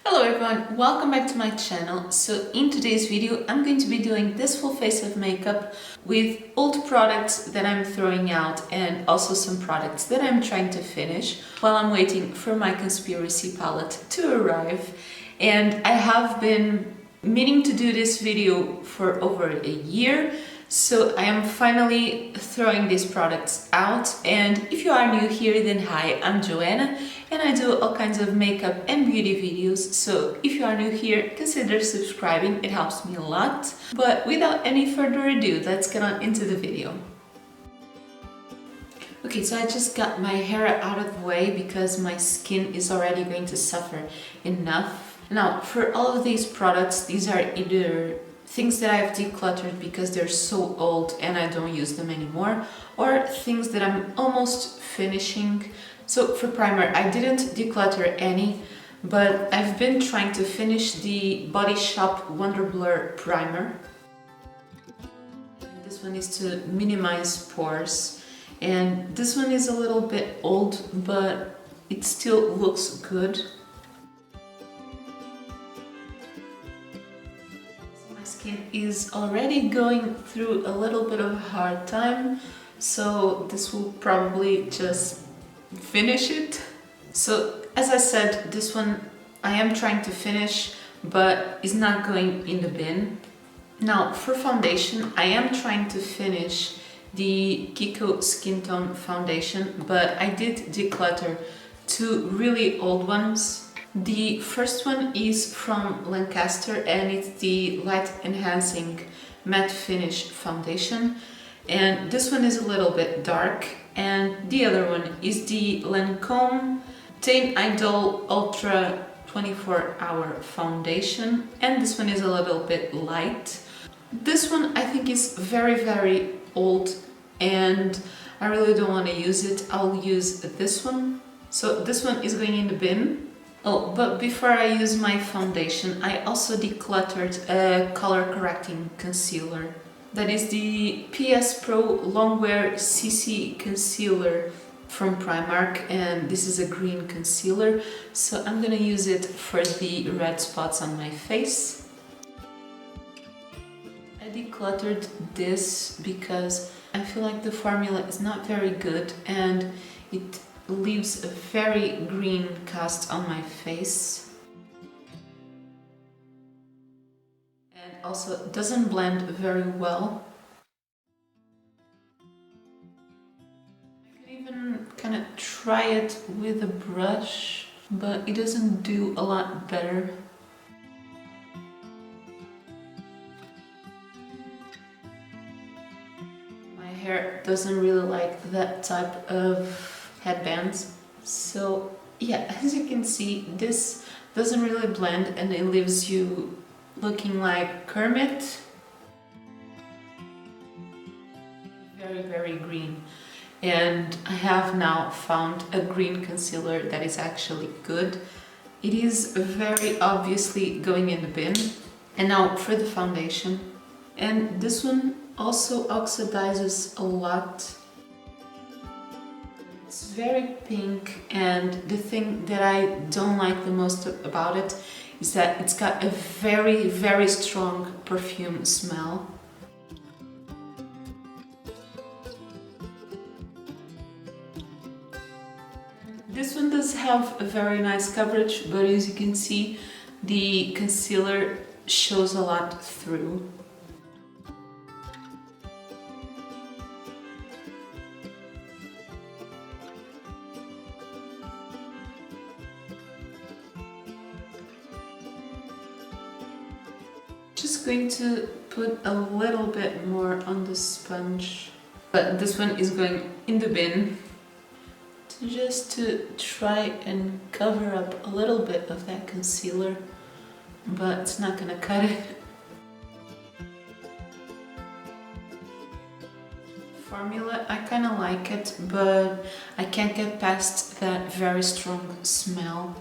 Hello everyone, welcome back to my channel. So in today's video I'm going to be doing this full face of makeup with old products that I'm throwing out and also some products that I'm trying to finish while I'm waiting for my conspiracy palette to arrive. And I have been meaning to do this video for over a year, so I am finally throwing these products out. And if you are new here, then hi, I'm Joanna and I do all kinds of makeup and beauty videos, so if you are new here, consider subscribing, it helps me a lot. But without any further ado, let's get on into the video. Okay, so I just got my hair out of the way because my skin is already going to suffer enough. Now, for all of these products, these are either things that I've decluttered because they're so old and I don't use them anymore, or things that I'm almost finishing. So for primer, I didn't declutter any, but I've been trying to finish the Body Shop Wonder Blur primer. This one is to minimize pores, and this one is a little bit old, but it still looks good. My skin is already going through a little bit of a hard time, so this will probably just finish it. So as I said, this one I am trying to finish, but is not going in the bin. Now for foundation, I am trying to finish the Kiko Skin Tone foundation, but I did declutter two really old ones. The first one is from Lancaster and it's the Light Enhancing Matte Finish foundation, and this one is a little bit dark. And the other one is the Lancome Teint Idol Ultra 24-Hour Foundation, and this one is a little bit light. This one I think is very old and I really don't want to use it. I'll use this one. So this one is going in the bin. Oh, but before I use my foundation, I also decluttered a color correcting concealer. That is the PS Pro Longwear CC Concealer from Primark, and this is a green concealer, so I'm gonna use it for the red spots on my face. I decluttered this because I feel like the formula is not very good and it leaves a very green cast on my face. Also, it doesn't blend very well. I could even kind of try it with a brush, but it doesn't do a lot better. My hair doesn't really like that type of headbands, so yeah, as you can see, this doesn't really blend and it leaves you looking like Kermit. Very green. And I have now found a green concealer that is actually good. It is very obviously going in the bin. And now for the foundation. And this one also oxidizes a lot. It's very pink, and the thing that I don't like the most about it is that it's got a very strong perfume smell. This one does have a very nice coverage, but as you can see, the concealer shows a lot through. Just going to put a little bit more on the sponge, but this one is going in the bin just to try and cover up a little bit of that concealer, but it's not gonna cut it. Formula, I kind of like it, but I can't get past that very strong smell,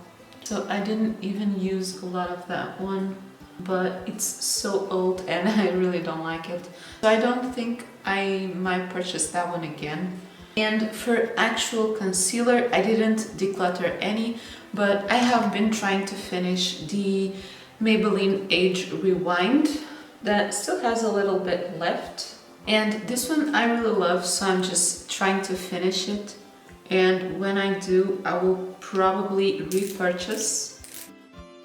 so I didn't even use a lot of that one. But it's so old and I really don't like it. So I don't think I might purchase that one again. And for actual concealer, I didn't declutter any, but I have been trying to finish the Maybelline Age Rewind that still has a little bit left. And this one I really love, so I'm just trying to finish it. And when I do, I will probably repurchase.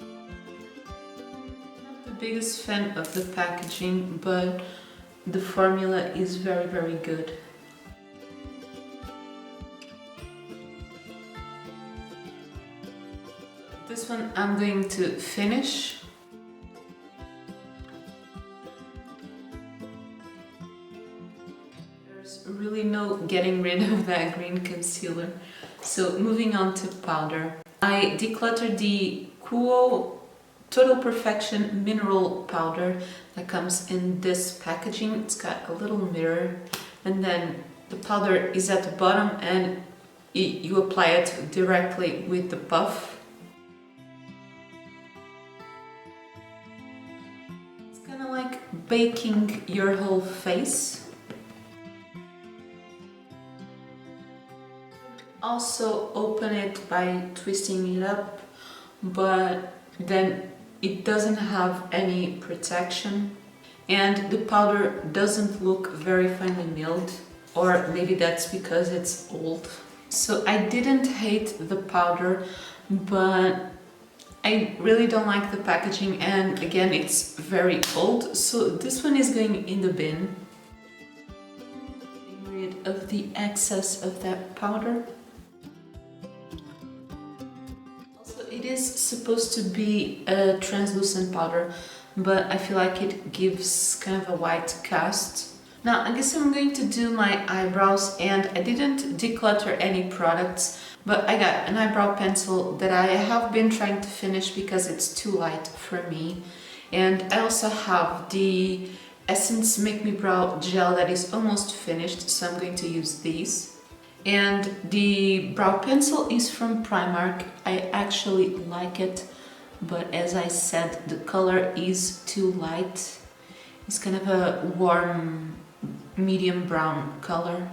I'm not the biggest fan of the packaging, but the formula is very, very good. This one I'm going to finish. There's really no getting rid of that green concealer. So moving on to powder. I decluttered the Kuo Total Perfection Mineral Powder that comes in this packaging. It's got a little mirror, and then the powder is at the bottom and you apply it directly with the puff. Like baking your whole face. Also open it by twisting it up, but then it doesn't have any protection and the powder doesn't look very finely milled, or maybe that's because it's old. So I didn't hate the powder, but I really don't like the packaging, and again it's very old, so this one is going in the bin. Getting rid of the excess of that powder. Also, it is supposed to be a translucent powder, but I feel like it gives kind of a white cast. Now I guess I'm going to do my eyebrows, and I didn't declutter any products, but I got an eyebrow pencil that I have been trying to finish because it's too light for me. And I also have the Essence Make Me Brow gel that is almost finished, so I'm going to use these. And the brow pencil is from Primark. I actually like it, but as I said, the color is too light. It's kind of a warm, medium brown color.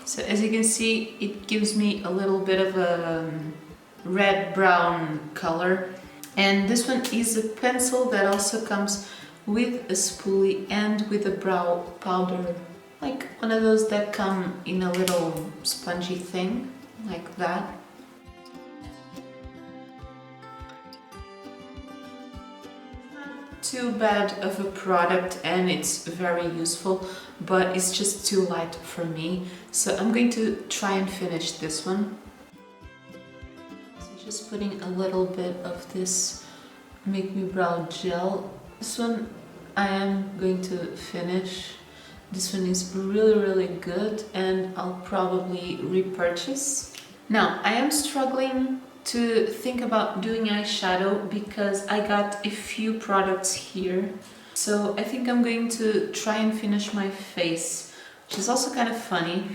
So as you can see, it gives me a little bit of a red-brown color. And this one is a pencil that also comes with a spoolie and with a brow powder. Like one of those that come in a little spongy thing, like that. Too bad of a product, and it's very useful, but it's just too light for me, so I'm going to try and finish this one. So just putting a little bit of this Make Me Brow gel. This one I am going to finish. This one is really good, and I'll probably repurchase. Now I am struggling to think about doing eyeshadow because I got a few products here. So I think I'm going to try and finish my face, which is also kind of funny.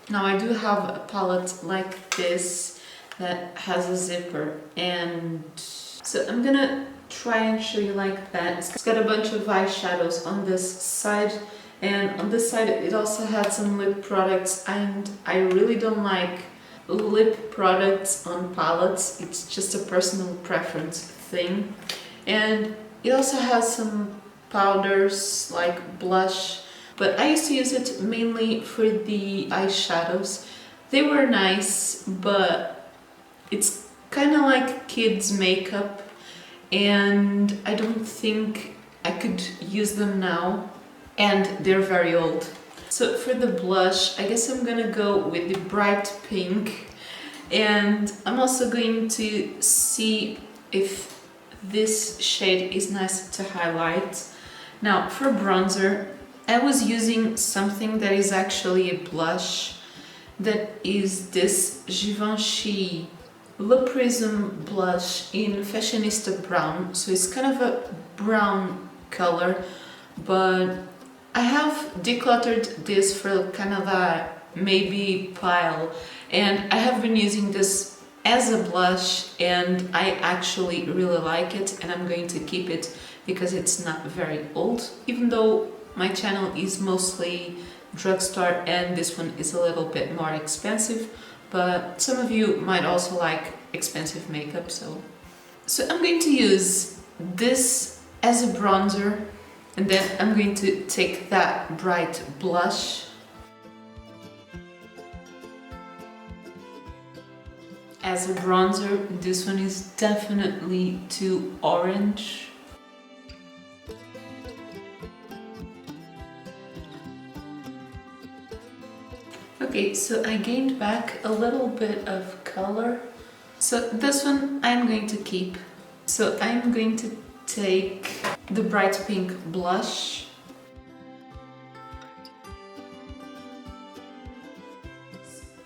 Now I do have a palette like this that has a zipper, and so I'm gonna try and show you like that. It's got a bunch of eyeshadows on this side, and on this side it also had some lip products, and I really don't like lip products on palettes. It's just a personal preference thing. And it also has some powders like blush, but I used to use it mainly for the eyeshadows. They were nice, but it's kind of like kids makeup, and I don't think I could use them now, and they're very old. So for the blush, I guess I'm gonna go with the bright pink, and I'm also going to see if this shade is nice to highlight. Now for bronzer, I was using something that is actually a blush, that is this Givenchy Le Prism blush in Fashionista Brown. So it's kind of a brown color, but I have decluttered this for kind of a maybe pile, and I have been using this as a blush, and I actually really like it, and I'm going to keep it because it's not very old, even though my channel is mostly drugstore and this one is a little bit more expensive, but some of you might also like expensive makeup, so I'm going to use this as a bronzer, and then I'm going to take that bright blush as a bronzer. This one is definitely too orange. Okay, so I gained back a little bit of color. So this one I'm going to keep. So I'm going to take the bright pink blush.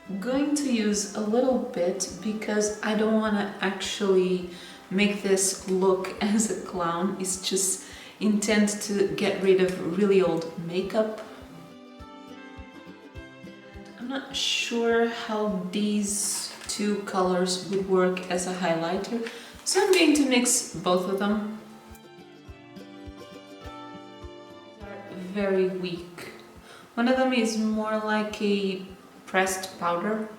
I'm going to use a little bit because I don't want to actually make this look as a clown. It's just intent to get rid of really old makeup. I'm not sure how these two colors would work as a highlighter, so I'm going to mix both of them. They're very weak. One of them is more like a pressed powder.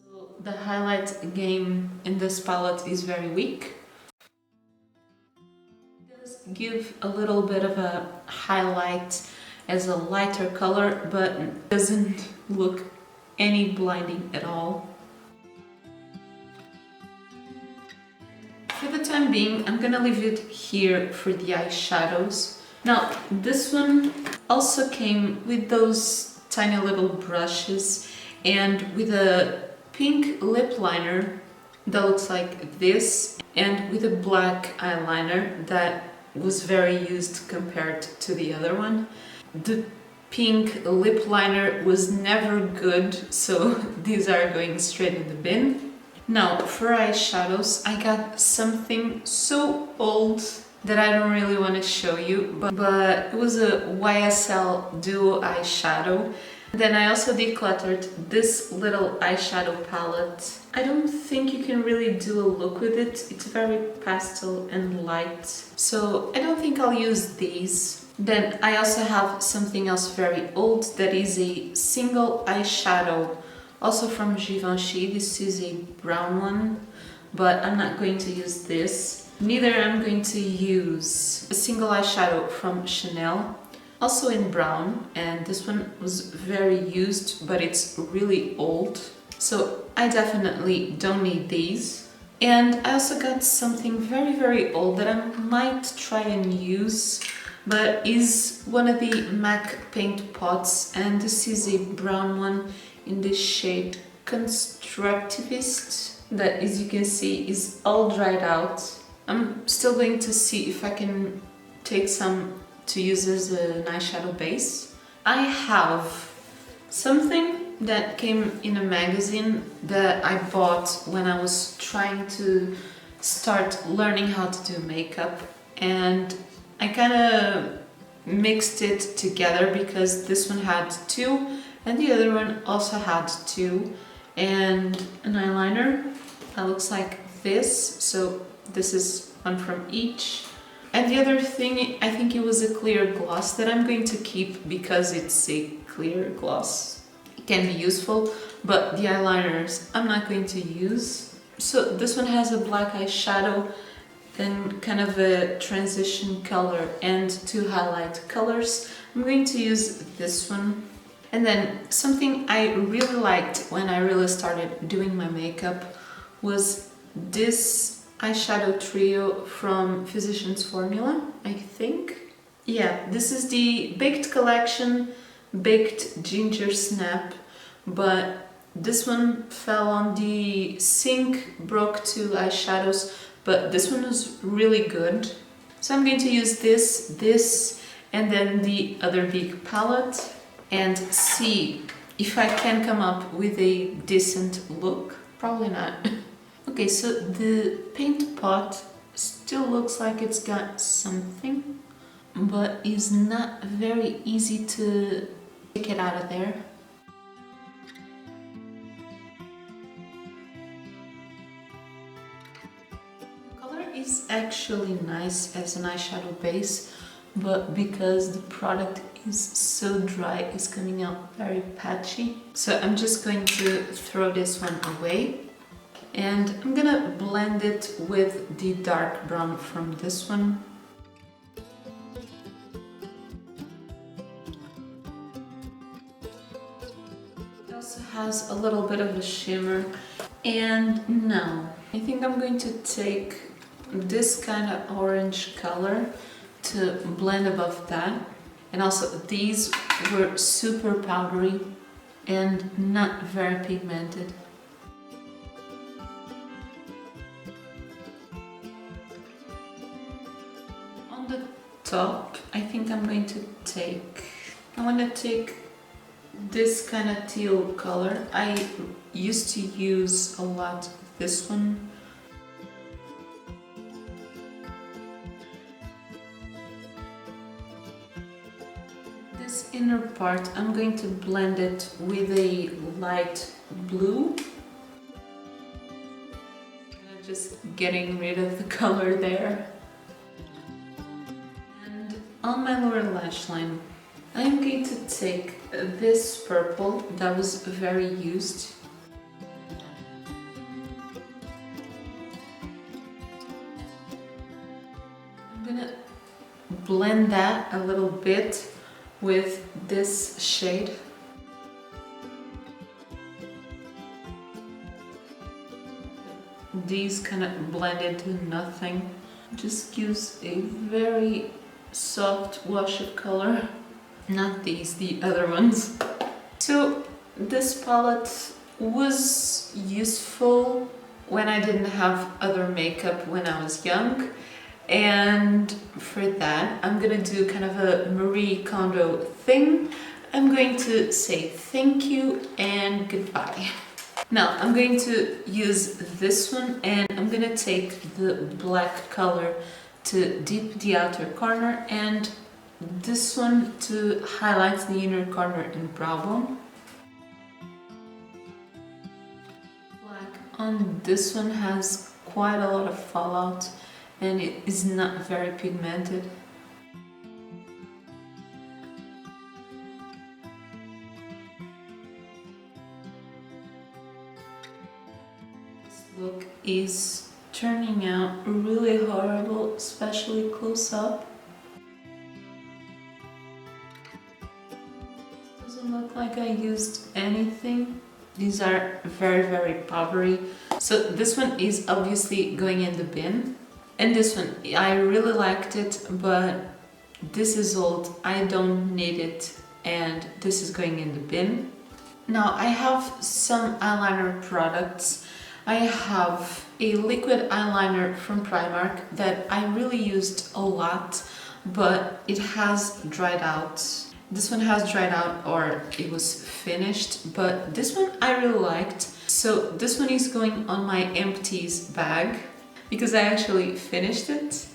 So the highlight game in this palette is very weak. It does give a little bit of a highlight as a lighter color, but doesn't look any blinding at all. For the time being, I'm gonna leave it here for the eyeshadows. Now, this one also came with those tiny little brushes and with a pink lip liner that looks like this, and with a black eyeliner that was very used compared to the other one. The pink lip liner was never good, so these are going straight in the bin. Now, for eyeshadows, I got something so old that I don't really want to show you, but it was a YSL Duo eyeshadow. Then I also decluttered this little eyeshadow palette. I don't think you can really do a look with it. It's very pastel and light, so I don't think I'll use these. Then I also have something else very old that is a single eyeshadow, also from Givenchy. This is a brown one, but I'm not going to use this. Neither am going to use a single eyeshadow from Chanel, also in brown, and this one was very used, but it's really old, so I definitely don't need these. And I also got something very old that I might try and use, but is one of the MAC paint pots, and this is a brown one in the shade Constructivist that, as you can see, is all dried out. I'm still going to see if I can take some to use as an eyeshadow base. I have something that came in a magazine that I bought when I was trying to start learning how to do makeup, and I kind of mixed it together because this one had two and the other one also had two, and an eyeliner that looks like this. So this is one from each. And the other thing, I think it was a clear gloss that I'm going to keep because it's a clear gloss. It can be useful, but the eyeliners I'm not going to use. So this one has a black eyeshadow, then kind of a transition color and two highlight colors. I'm going to use this one. And then something I really liked when I really started doing my makeup was this eyeshadow trio from Physicians Formula, I think. Yeah, this is the Baked Collection Baked Ginger Snap, but this one fell on the sink, broke two eyeshadows, but this one was really good. So I'm going to use this, and then the other big palette and see if I can come up with a decent look. Probably not. Okay, so the paint pot still looks like it's got something, but is not very easy to take it out of there. The color is actually nice as an eyeshadow base, but because the product is so dry, it's coming out very patchy. So I'm just going to throw this one away. And I'm gonna blend it with the dark brown from this one. It also has a little bit of a shimmer. And now, I think I'm going to take this kind of orange color to blend above that. And also these were super powdery and not very pigmented. On the top, I think I'm going to take, I want to take this kind of teal color. I used to use a lot this one. This inner part, I'm going to blend it with a light blue. Just getting rid of the color there. And on my lower lash line, I'm going to take this purple that was very used. I'm gonna blend that a little bit with this shade. These kind of blend into nothing. Just gives a very soft wash of color. Not these, the other ones. So this palette was useful when I didn't have other makeup when I was young. And for that, I'm gonna do kind of a Marie Kondo thing. I'm going to say thank you and goodbye. Now I'm going to use this one, and I'm gonna take the black color to dip the outer corner and this one to highlight the inner corner in brow bone. Black on this one has quite a lot of fallout and it is not very pigmented. This look is turning out really horrible, especially close up. Doesn't look like I used anything. These are very powdery. So this one is obviously going in the bin. And this one, I really liked it, but this is old, I don't need it, and this is going in the bin. Now I have some eyeliner products. I have a liquid eyeliner from Primark that I really used a lot, but it has dried out. This one has dried out, or it was finished, but this one I really liked. So this one is going on my empties bag, because I actually finished it.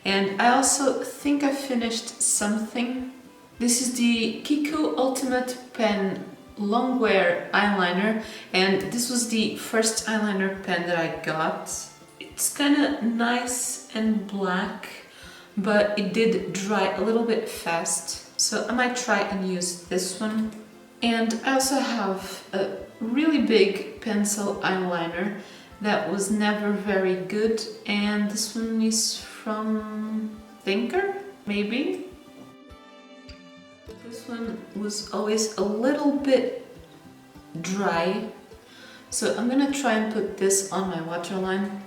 And I also think I finished something. This is the Kiko Ultimate Pen Longwear eyeliner, and this was the first eyeliner pen that I got. It's kind of nice and black, but it did dry a little bit fast, so I might try and use this one. And I also have a really big pencil eyeliner that was never very good, and this one is from Thinker, maybe? This one was always a little bit dry, so I'm gonna try and put this on my waterline.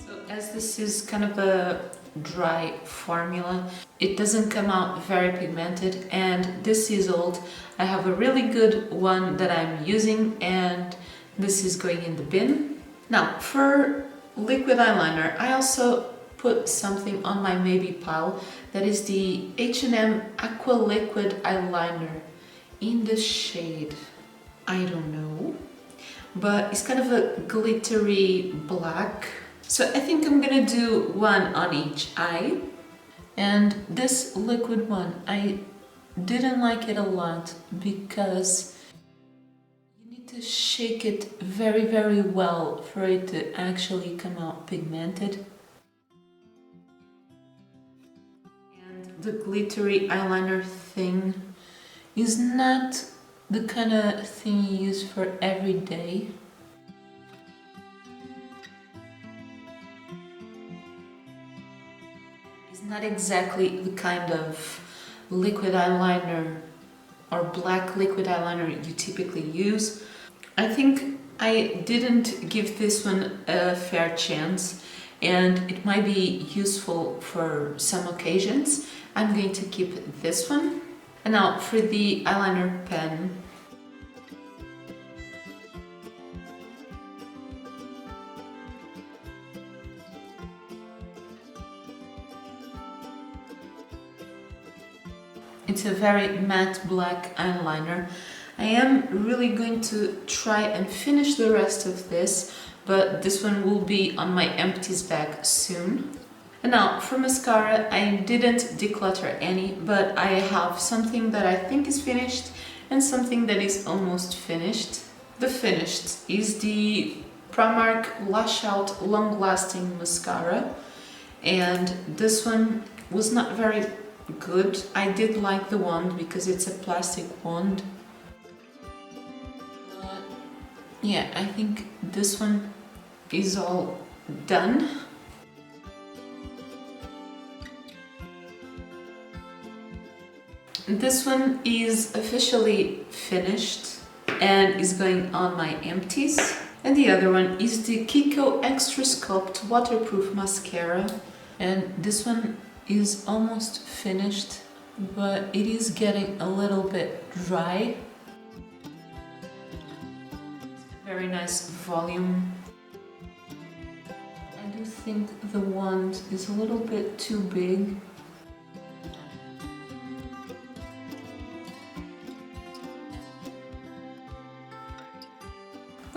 So as this is kind of a dry formula, it doesn't come out very pigmented, and this is old. I have a really good one that I'm using, and this is going in the bin. Now for liquid eyeliner, I also put something on my maybe pile that is the H&M Aqua Liquid Eyeliner in the shade, I don't know, but it's kind of a glittery black. So I think I'm gonna do one on each eye. And this liquid one, I didn't like it a lot because you need to shake it very, very well for it to actually come out pigmented. And the glittery eyeliner thing is not the kind of thing you use for every day. It's not exactly the kind of liquid eyeliner or black liquid eyeliner you typically use. I think I didn't give this one a fair chance, and it might be useful for some occasions. I'm going to keep this one. And now for the eyeliner pen. It's a very matte black eyeliner. I am really going to try and finish the rest of this, but this one will be on my empties bag soon. And now for mascara, I didn't declutter any, but I have something that I think is finished and something that is almost finished. The finished is the Primark Lash Out Long Lasting Mascara, and this one was not very good. I did like the wand because it's a plastic wand. But yeah, I think this one is all done. This one is officially finished and is going on my empties. And the other one is the Kiko Extra Sculpt Waterproof Mascara. And this one is almost finished, but it is getting a little bit dry. Very nice volume. I do think the wand is a little bit too big.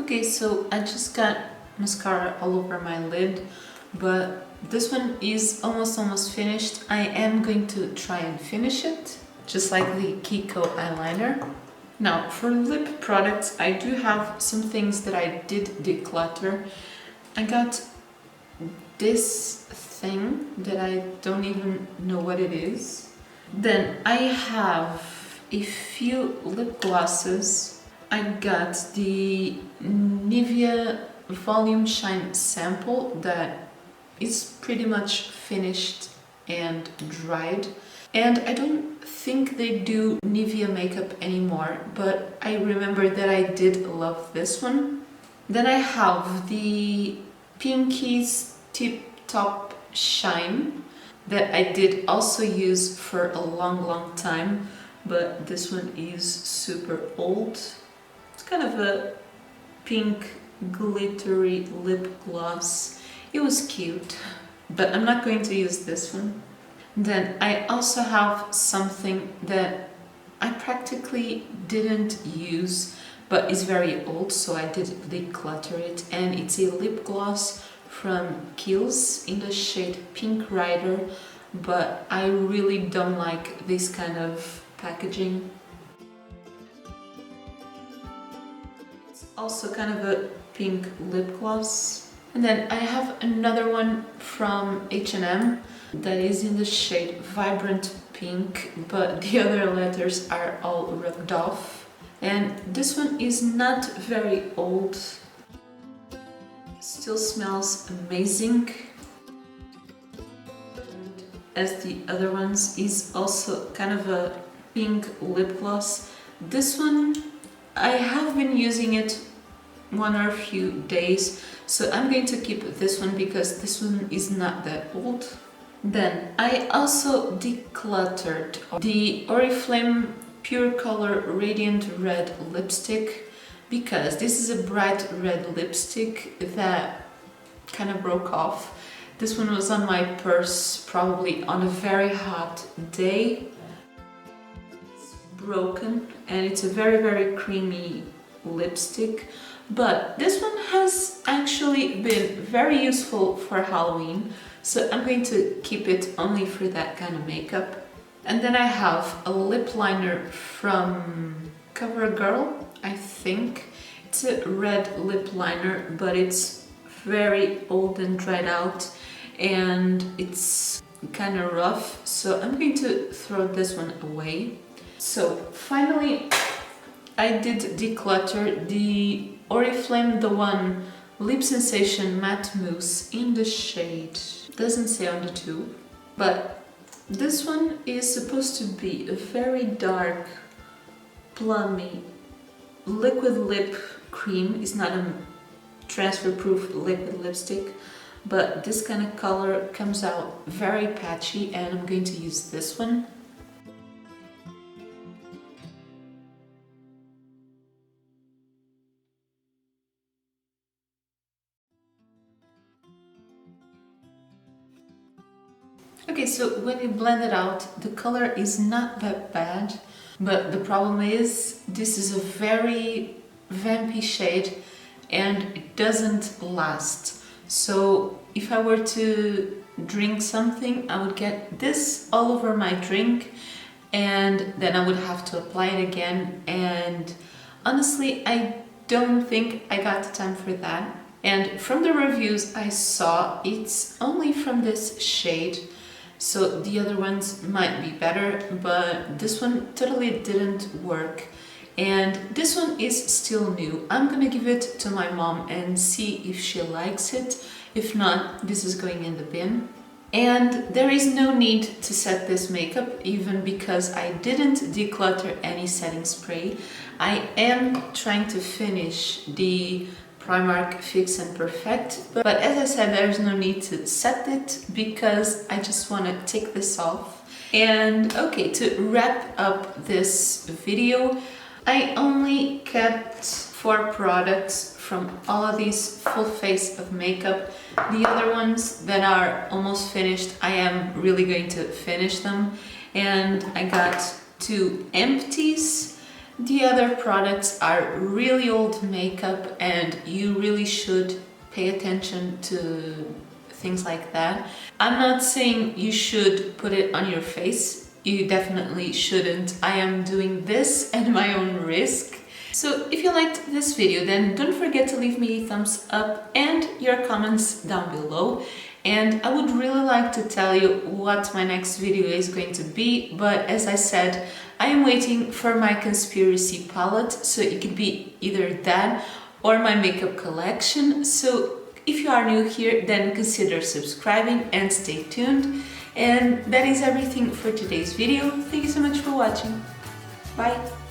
Okay, so I just got mascara all over my lid, but this one is almost finished. I am going to try and finish it, just like the Kiko eyeliner. Now, for lip products, I do have some things that I did declutter. I got this thing that I don't even know what it is. Then I have a few lip glosses. I got the Nivea Volume Shine sample that is pretty much finished and dried. And I don't think they do Nivea makeup anymore, but I remember that I did love this one. Then I have the Pinky's Tip Top Shine that I did also use for a long time, but this one is super old. It's kind of a pink glittery lip gloss. It was cute, but I'm not going to use this one. Then I also have something that I practically didn't use, but is very old, so I did declutter it, and it's a lip gloss from Kiehl's in the shade Pink Rider, but I really don't like this kind of packaging. It's also kind of a pink lip gloss. And then I have another one from H&M that is in the shade Vibrant Pink, but the other letters are all rubbed off. And this one is not very old. Still smells amazing. And as the other ones, is also kind of a pink lip gloss. This one, I have been using it one or a few days, so I'm going to keep this one because this one is not that old. Then I also decluttered the Oriflame Pure Color Radiant Red lipstick because this is a bright red lipstick that kind of broke off. This one was on my purse probably on a very hot day. It's broken and it's a very creamy lipstick. But this one has actually been very useful for Halloween, so I'm going to keep it only for that kind of makeup. And then I have a lip liner from CoverGirl, I think. It's a red lip liner, but it's very old and dried out and it's kind of rough, so I'm going to throw this one away. So finally I did declutter the Oriflame The One Lip Sensation Matte Mousse in the shade, doesn't say on the tube, but this one is supposed to be a very dark, plummy liquid lip cream. It's not a transfer-proof liquid lipstick, but this kind of color comes out very patchy, and I'm going to use this one. Okay, so when you blend it out, the color is not that bad, but the problem is this is a very vampy shade and it doesn't last. So if I were to drink something, I would get this all over my drink and then I would have to apply it again, and honestly I don't think I got the time for that. And from the reviews I saw, it's only from this shade, so the other ones might be better, but this one totally didn't work. And this one is still new. I'm gonna give it to my mom and see if she likes it. If not, this is going in the bin. And there is no need to set this makeup, even because I didn't declutter any setting spray. I am trying to finish the Primark Fix and Perfect, but as I said, there's no need to set it because I just want to take this off. And okay, to wrap up this video, I only kept 4 products from all of these full face of makeup. The other ones that are almost finished, I am really going to finish them. And I got 2 empties. The other products are really old makeup and you really should pay attention to things like that. I'm not saying you should put it on your face. You definitely shouldn't. I am doing this at my own risk. So if you liked this video, then don't forget to leave me a thumbs up and your comments down below. And I would really like to tell you what my next video is going to be, but as I said, I am waiting for my conspiracy palette, so it could be either that or my makeup collection. So if you are new here, then consider subscribing and stay tuned. And that is everything for today's video. Thank you so much for watching. Bye!